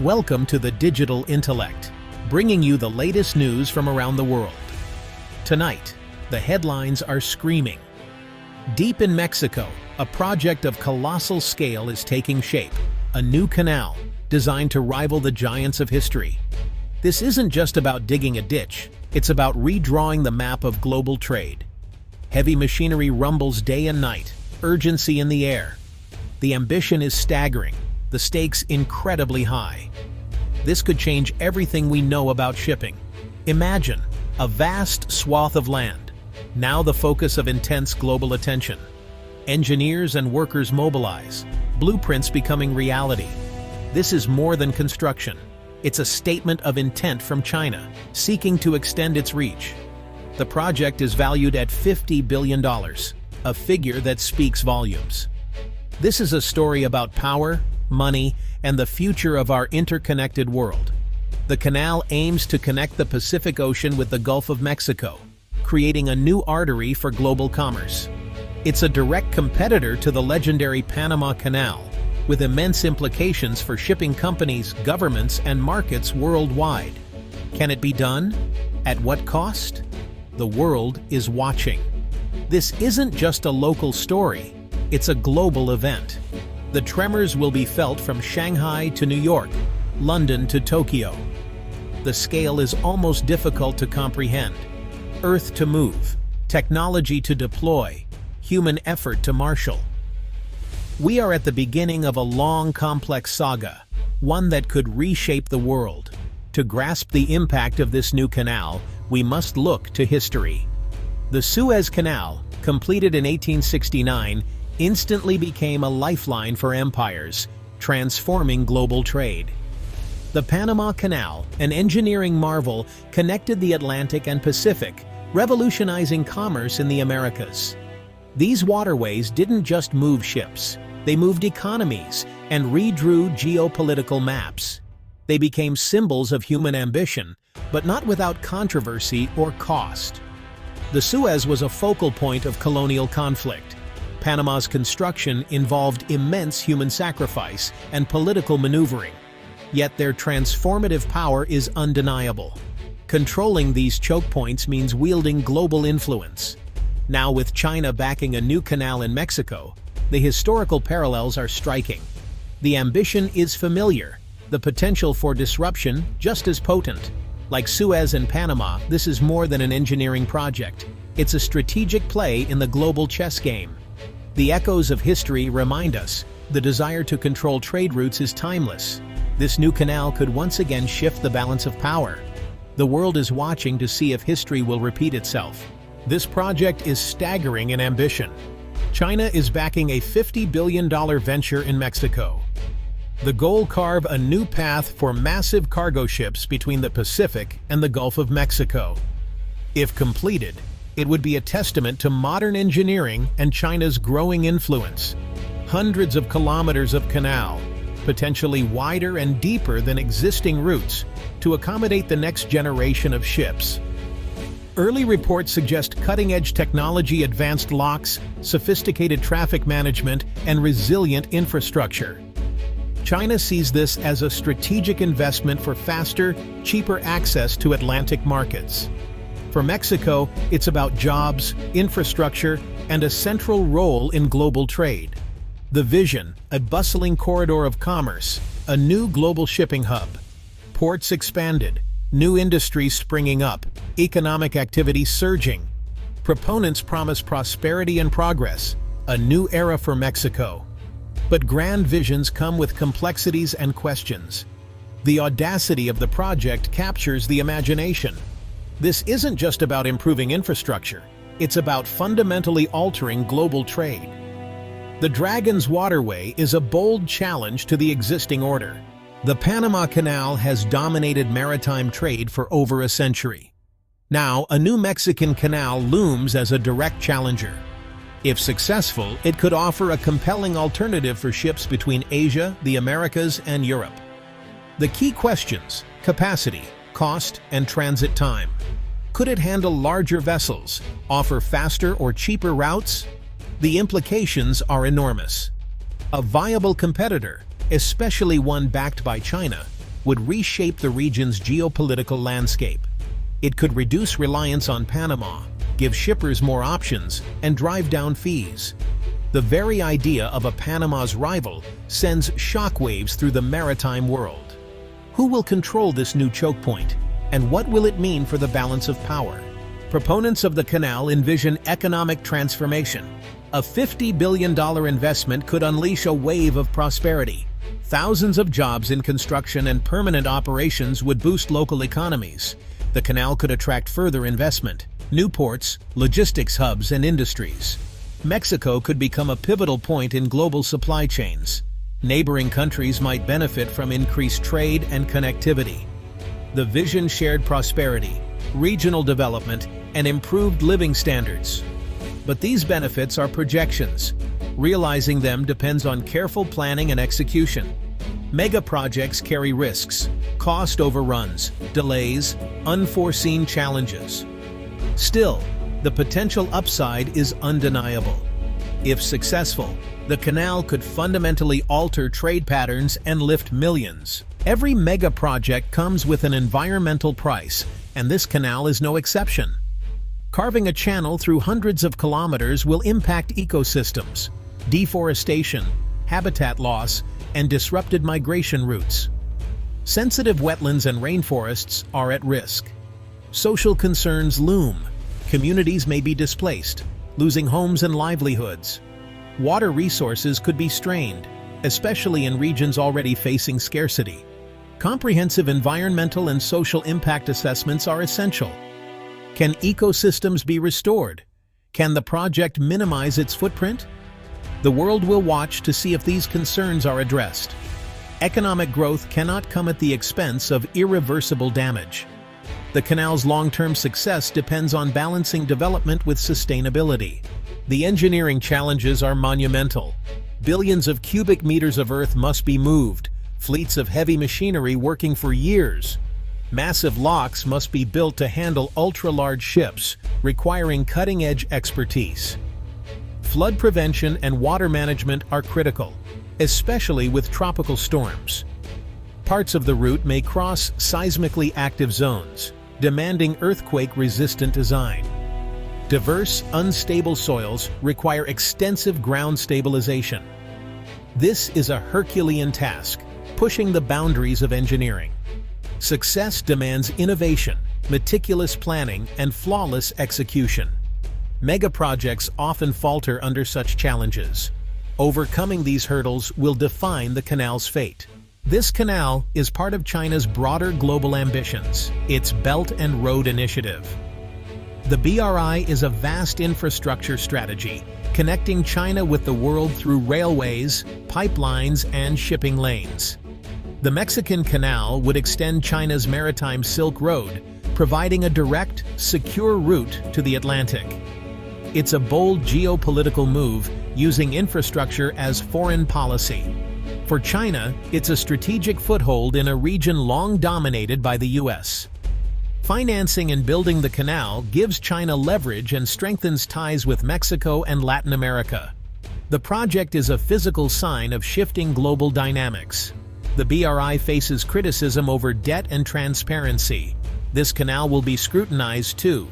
Welcome to the Digital Intellect, bringing you the latest news from around the world. Tonight, the headlines are screaming. Deep in Mexico, a project of colossal scale is taking shape, a new canal designed to rival the giants of history. This isn't just about digging a ditch, it's about redrawing the map of global trade. Heavy machinery rumbles day and night, urgency in the air. The ambition is staggering, the stakes incredibly high. This could change everything we know about shipping. Imagine a vast swath of land, now the focus of intense global attention. Engineers and workers mobilize, blueprints becoming reality. This is more than construction. It's a statement of intent from China, seeking to extend its reach. The project is valued at $50 billion, a figure that speaks volumes. This is a story about power, money, and the future of our interconnected world. The canal aims to connect the Pacific Ocean with the Gulf of Mexico, creating a new artery for global commerce. It's a direct competitor to the legendary Panama Canal, with immense implications for shipping companies, governments, and markets worldwide. Can it be done? At what cost? The world is watching. This isn't just a local story, it's a global event. The tremors will be felt from Shanghai to New York, London to Tokyo. The scale is almost difficult to comprehend. Earth to move, technology to deploy, human effort to marshal. We are at the beginning of a long, complex saga, one that could reshape the world. To grasp the impact of this new canal, we must look to history. The Suez Canal, completed in 1869, instantly became a lifeline for empires, transforming global trade. The Panama Canal, an engineering marvel, connected the Atlantic and Pacific, revolutionizing commerce in the Americas. These waterways didn't just move ships, they moved economies and redrew geopolitical maps. They became symbols of human ambition, but not without controversy or cost. The Suez was a focal point of colonial conflict. Panama's construction involved immense human sacrifice and political maneuvering, yet their transformative power is undeniable. Controlling these choke points means wielding global influence. Now, with China backing a new canal in Mexico, the historical parallels are striking. The ambition is familiar, the potential for disruption just as potent. Like Suez and Panama, this is more than an engineering project. It's a strategic play in the global chess game. The echoes of history remind us, the desire to control trade routes is timeless. This new canal could once again shift the balance of power. The world is watching to see if history will repeat itself. This project is staggering in ambition. China is backing a $50 billion venture in Mexico. The goal: carve a new path for massive cargo ships between the Pacific and the Gulf of Mexico. If completed, it would be a testament to modern engineering and China's growing influence. Hundreds of kilometers of canal, potentially wider and deeper than existing routes, to accommodate the next generation of ships. Early reports suggest cutting-edge technology, advanced locks, sophisticated traffic management, and resilient infrastructure. China sees this as a strategic investment for faster, cheaper access to Atlantic markets. For Mexico, it's about jobs, infrastructure, and a central role in global trade. The vision: a bustling corridor of commerce, a new global shipping hub. Ports expanded, new industries springing up, economic activity surging. Proponents promise prosperity and progress, a new era for Mexico. But grand visions come with complexities and questions. The audacity of the project captures the imagination. This isn't just about improving infrastructure, it's about fundamentally altering global trade. The Dragon's Waterway is a bold challenge to the existing order. The Panama Canal has dominated maritime trade for over a century. Now, a new Mexican canal looms as a direct challenger. If successful, it could offer a compelling alternative for ships between Asia, the Americas, and Europe. The key questions: capacity, cost, and transit time. Could it handle larger vessels, offer faster or cheaper routes? The implications are enormous. A viable competitor, especially one backed by China, would reshape the region's geopolitical landscape. It could reduce reliance on Panama, give shippers more options, and drive down fees. The very idea of a Panama's rival sends shockwaves through the maritime world. Who will control this new choke point, and what will it mean for the balance of power? Proponents of the canal envision economic transformation. A $50 billion investment could unleash a wave of prosperity. Thousands of jobs in construction and permanent operations would boost local economies. The canal could attract further investment, new ports, logistics hubs, and industries. Mexico could become a pivotal point in global supply chains. Neighboring countries might benefit from increased trade and connectivity. The vision shared prosperity, regional development, and improved living standards. But these benefits are projections. Realizing them depends on careful planning and execution. Mega projects carry risks, cost overruns, delays, unforeseen challenges. Still, the potential upside is undeniable. If successful, the canal could fundamentally alter trade patterns and lift millions. Every mega project comes with an environmental price, and this canal is no exception. Carving a channel through hundreds of kilometers will impact ecosystems, deforestation, habitat loss, and disrupted migration routes. Sensitive wetlands and rainforests are at risk. Social concerns loom. Communities may be displaced, losing homes and livelihoods. Water resources could be strained, especially in regions already facing scarcity. Comprehensive environmental and social impact assessments are essential. Can ecosystems be restored? Can the project minimize its footprint? The world will watch to see if these concerns are addressed. Economic growth cannot come at the expense of irreversible damage. The canal's long-term success depends on balancing development with sustainability. The engineering challenges are monumental. Billions of cubic meters of earth must be moved, fleets of heavy machinery working for years. Massive locks must be built to handle ultra-large ships, requiring cutting-edge expertise. Flood prevention and water management are critical, especially with tropical storms. Parts of the route may cross seismically active zones, demanding earthquake-resistant design. Diverse, unstable soils require extensive ground stabilization. This is a Herculean task, pushing the boundaries of engineering. Success demands innovation, meticulous planning, and flawless execution. Mega projects often falter under such challenges. Overcoming these hurdles will define the canal's fate. This canal is part of China's broader global ambitions, its Belt and Road Initiative. The BRI is a vast infrastructure strategy, connecting China with the world through railways, pipelines, and shipping lanes. The Mexican Canal would extend China's maritime Silk Road, providing a direct, secure route to the Atlantic. It's a bold geopolitical move, using infrastructure as foreign policy. For China, it's a strategic foothold in a region long dominated by the U.S. Financing and building the canal gives China leverage and strengthens ties with Mexico and Latin America. The project is a physical sign of shifting global dynamics. The BRI faces criticism over debt and transparency. This canal will be scrutinized too.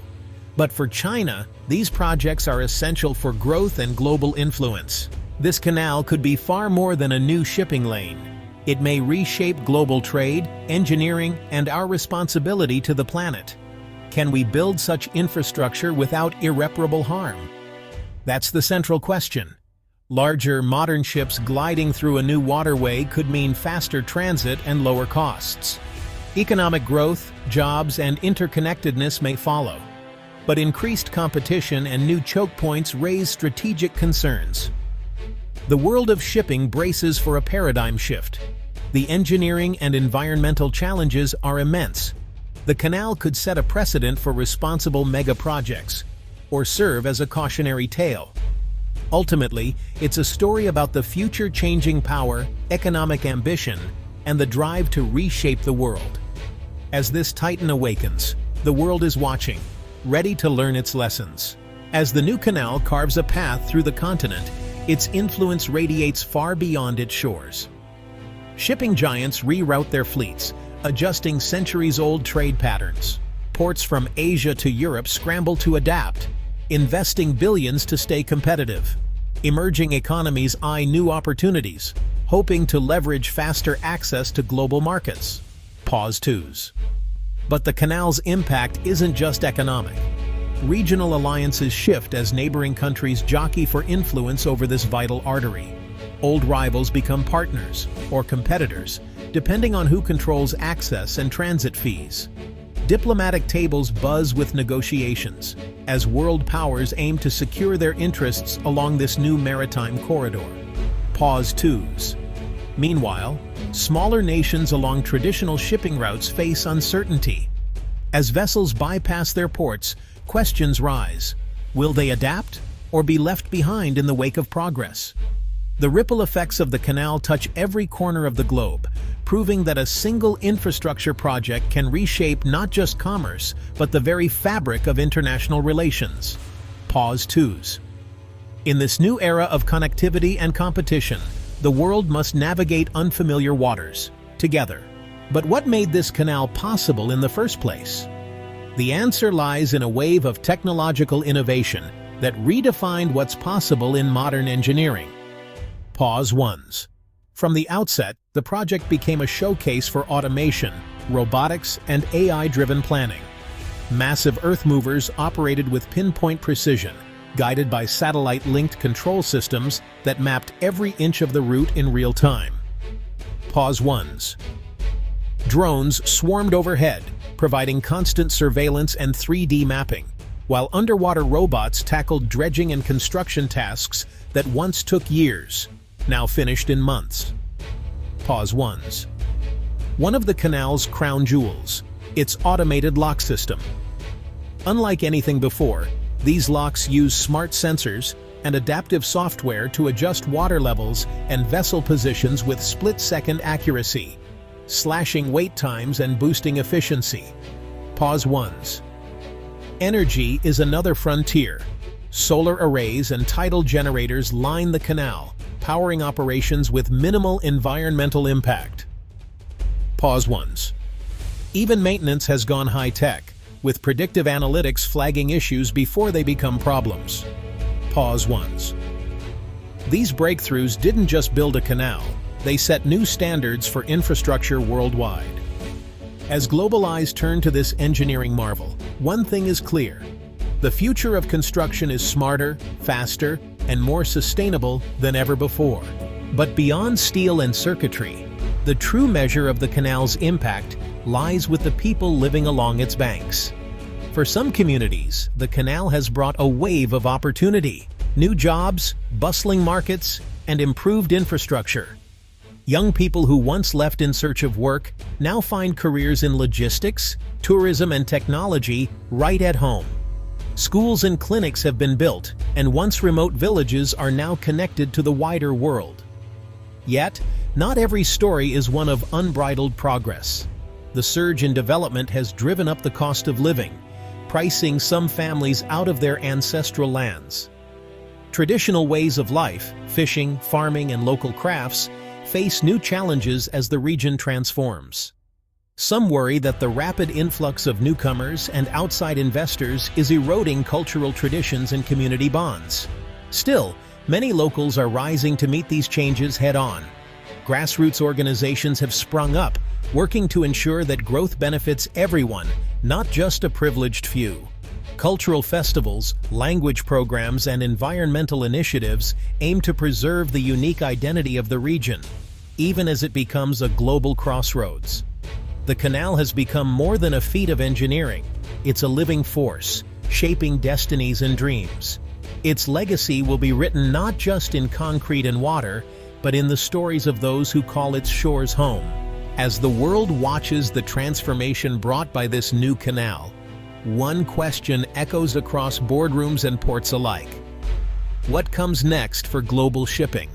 But for China, these projects are essential for growth and global influence. This canal could be far more than a new shipping lane. It may reshape global trade, engineering, and our responsibility to the planet. Can we build such infrastructure without irreparable harm? That's the central question. Larger, modern ships gliding through a new waterway could mean faster transit and lower costs. Economic growth, jobs, and interconnectedness may follow. But increased competition and new choke points raise strategic concerns. The world of shipping braces for a paradigm shift. The engineering and environmental challenges are immense. The canal could set a precedent for responsible mega projects, or serve as a cautionary tale. Ultimately, it's a story about the future-changing power, economic ambition, and the drive to reshape the world. As this titan awakens, the world is watching, ready to learn its lessons. As the new canal carves a path through the continent, its influence radiates far beyond its shores. Shipping giants reroute their fleets, adjusting centuries-old trade patterns. Ports from Asia to Europe scramble to adapt, investing billions to stay competitive. Emerging economies eye new opportunities, hoping to leverage faster access to global markets. Pause twos. But the canal's impact isn't just economic. Regional alliances shift as neighboring countries jockey for influence over this vital artery. Old rivals become partners or competitors, depending on who controls access and transit fees. Diplomatic tables buzz with negotiations as world powers aim to secure their interests along this new maritime corridor. Pause twos. Meanwhile, smaller nations along traditional shipping routes face uncertainty. As vessels bypass their ports, questions rise. Will they adapt or be left behind in the wake of progress? The ripple effects of the canal touch every corner of the globe, proving that a single infrastructure project can reshape not just commerce, but the very fabric of international relations. Pause twos. In this new era of connectivity and competition, the world must navigate unfamiliar waters, together. But what made this canal possible in the first place? The answer lies in a wave of technological innovation that redefined what's possible in modern engineering. Pause ones. From the outset, the project became a showcase for automation, robotics, and AI-driven planning. Massive earth movers operated with pinpoint precision, guided by satellite-linked control systems that mapped every inch of the route in real time. Pause ones. Drones swarmed overhead, providing constant surveillance and 3D mapping, while underwater robots tackled dredging and construction tasks that once took years, now finished in months. Pause ones. One of the canal's crown jewels, its automated lock system. Unlike anything before, these locks use smart sensors and adaptive software to adjust water levels and vessel positions with split-second accuracy, slashing wait times and boosting efficiency. Pause ones. Energy is another frontier. Solar arrays and tidal generators line the canal, powering operations with minimal environmental impact. Pause ones. Even maintenance has gone high-tech, with predictive analytics flagging issues before they become problems. Pause ones. These breakthroughs didn't just build a canal, they set new standards for infrastructure worldwide. As global eyes turn to this engineering marvel, one thing is clear. The future of construction is smarter, faster, and more sustainable than ever before. But beyond steel and circuitry, the true measure of the canal's impact lies with the people living along its banks. For some communities, the canal has brought a wave of opportunity, new jobs, bustling markets, and improved infrastructure. Young people who once left in search of work now find careers in logistics, tourism, and technology right at home. Schools and clinics have been built, and once remote villages are now connected to the wider world. Yet, not every story is one of unbridled progress. The surge in development has driven up the cost of living, pricing some families out of their ancestral lands. Traditional ways of life, fishing, farming, and local crafts, face new challenges as the region transforms. Some worry that the rapid influx of newcomers and outside investors is eroding cultural traditions and community bonds. Still, many locals are rising to meet these changes head-on. Grassroots organizations have sprung up, working to ensure that growth benefits everyone, not just a privileged few. Cultural festivals, language programs, and environmental initiatives aim to preserve the unique identity of the region, even as it becomes a global crossroads. The canal has become more than a feat of engineering. It's a living force, shaping destinies and dreams. Its legacy will be written not just in concrete and water, but in the stories of those who call its shores home. As the world watches the transformation brought by this new canal, one question echoes across boardrooms and ports alike. What comes next for global shipping?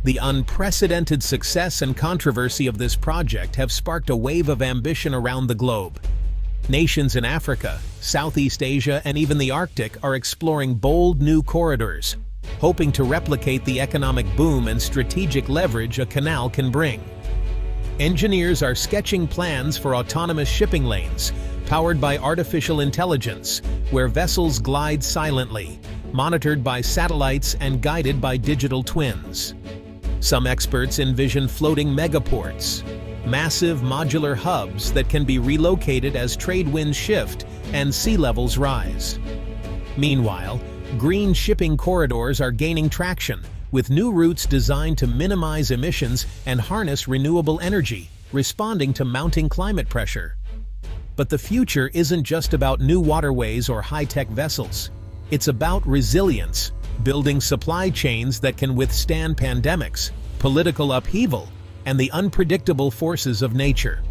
The unprecedented success and controversy of this project have sparked a wave of ambition around the globe. Nations in Africa, Southeast Asia, and even the Arctic are exploring bold new corridors, hoping to replicate the economic boom and strategic leverage a canal can bring. Engineers are sketching plans for autonomous shipping lanes, powered by artificial intelligence, where vessels glide silently, monitored by satellites and guided by digital twins. Some experts envision floating megaports, massive modular hubs that can be relocated as trade winds shift and sea levels rise. Meanwhile, green shipping corridors are gaining traction, with new routes designed to minimize emissions and harness renewable energy, responding to mounting climate pressure. But the future isn't just about new waterways or high-tech vessels. It's about resilience, building supply chains that can withstand pandemics, political upheaval, and the unpredictable forces of nature.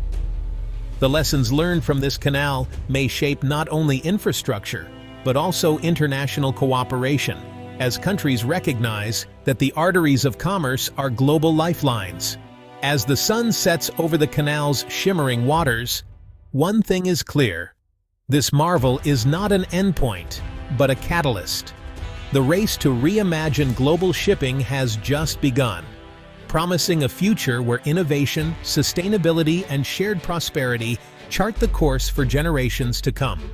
The lessons learned from this canal may shape not only infrastructure, but also international cooperation, as countries recognize that the arteries of commerce are global lifelines. As the sun sets over the canal's shimmering waters, one thing is clear: this marvel is not an endpoint, but a catalyst. The race to reimagine global shipping has just begun, promising a future where innovation, sustainability, and shared prosperity chart the course for generations to come.